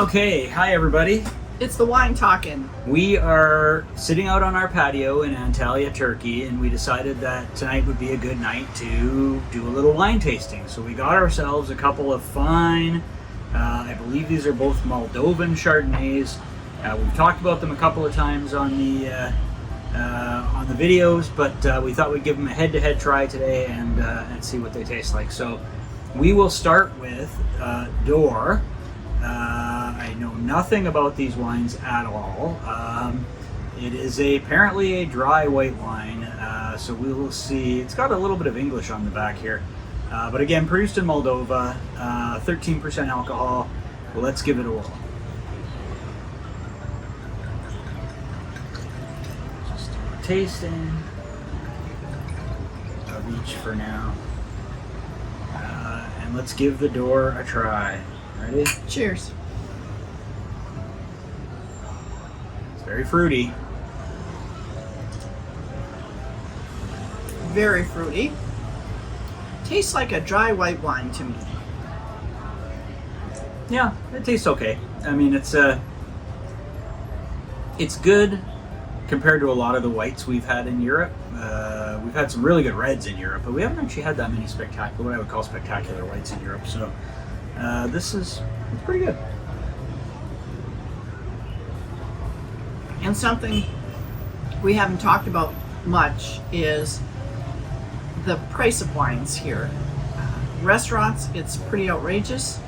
Okay, hi everybody. It's the wine talking. We are sitting out on our patio in Antalya, Turkey, and we decided that tonight would be a good night to do a little wine tasting. So we got ourselves a couple of fine, I believe these are both Moldovan Chardonnays. We've talked about them a couple of times on the videos, but we thought we'd give them a head-to-head try today and see what they taste like. So we will start with Door. I know nothing about these wines at all. It is apparently a dry white wine, so we will see. It's got a little bit of English on the back here, but again, produced in Moldova, 13% alcohol. Well, let's give it a whirl. Just a tasting of each for now, and let's give the Door a try. Ready? Cheers. It's very fruity. Very fruity. Tastes like a dry white wine to me. Yeah, it tastes okay. I mean, it's good compared to a lot of the whites we've had in Europe. We've had some really good reds in Europe, but we haven't actually had that many what I would call spectacular whites in Europe. So it's pretty good. And something we haven't talked about much is the price of wines here. Restaurants, it's pretty outrageous,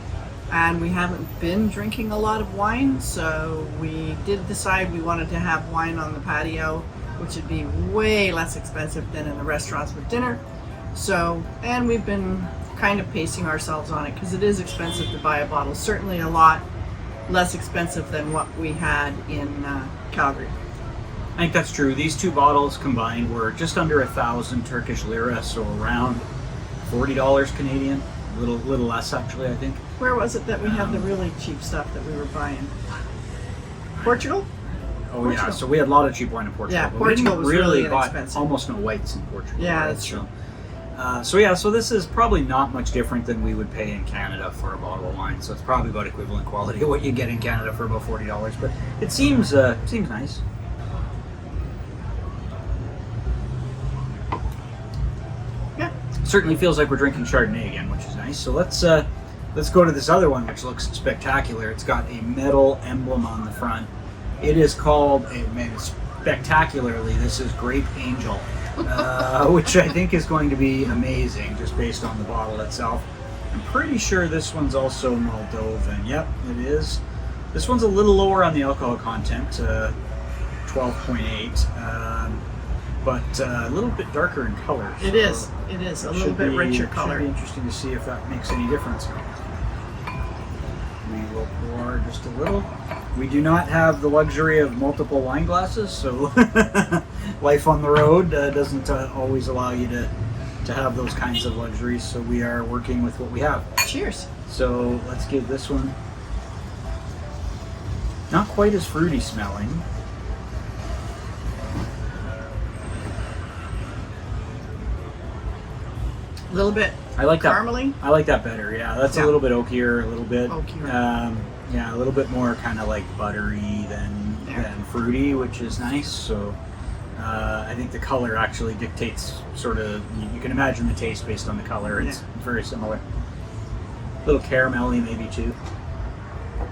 and we haven't been drinking a lot of wine, so we did decide we wanted to have wine on the patio, which would be way less expensive than in the restaurants with dinner. So, and we've been kind of pacing ourselves on it because it is expensive to buy a bottle. Certainly a lot less expensive than what we had in Calgary. I think that's true. These two bottles combined were just under 1,000 Turkish lira, so around $40 Canadian. A little less actually, I think. Where was it that we had the really cheap stuff that we were buying? Portugal? Oh Portugal. Yeah, so we had a lot of cheap wine in Portugal. Yeah, but Portugal we was didn't really bought inexpensive. almost no whites in Portugal. Yeah, right? that's true. So this is probably not much different than we would pay in Canada for a bottle of wine. So it's probably about equivalent quality of what you get in Canada for about $40. But it seems nice. Yeah. Certainly feels like we're drinking Chardonnay again, which is nice. So let's go to this other one, which looks spectacular. It's got a metal emblem on the front. It is called, spectacularly, this is Grape Angel. Which I think is going to be amazing just based on the bottle itself. I'm pretty sure this one's also Moldovan. Yep, it is. This one's a little lower on the alcohol content, 12.8, but a little bit darker in color. It is a little bit richer color. Should be interesting to see if that makes any difference. We will pour just a little. We do not have the luxury of multiple wine glasses, so life on the road doesn't always allow you to have those kinds of luxuries, so we are working with what we have. Cheers. So let's give this one, not quite as fruity smelling. A little bit I like that. caramely. I like that better, yeah. That's a little bit oakier, a little bit. Oakier. Yeah, a little bit more kind of like buttery than fruity, which is nice. So I think the color actually dictates sort of, you can imagine the taste based on the color. It's very similar. A little caramelly maybe too.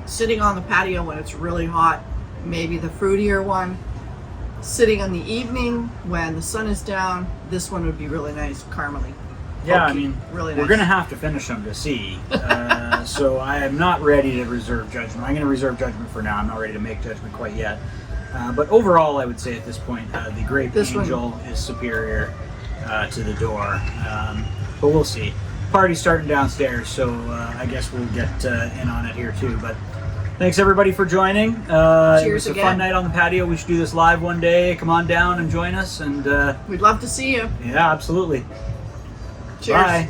Sitting on the patio when it's really hot, maybe the fruitier one. Sitting in the evening when the sun is down, this one would be really nice, caramely. Yeah, Okay, I mean, really we're nice. going to have to finish them to see. So I am not ready to reserve judgment. I'm going to reserve judgment for now. I'm not ready to make judgment quite yet. But overall, I would say at this point, the Grape Angel is superior to the Door. But we'll see. Party's starting downstairs, so I guess we'll get in on it here too. But thanks everybody for joining. It was a fun night on the patio. We should do this live one day. Come on down and join us. And we'd love to see you. yeah, absolutely. Cheers. Bye.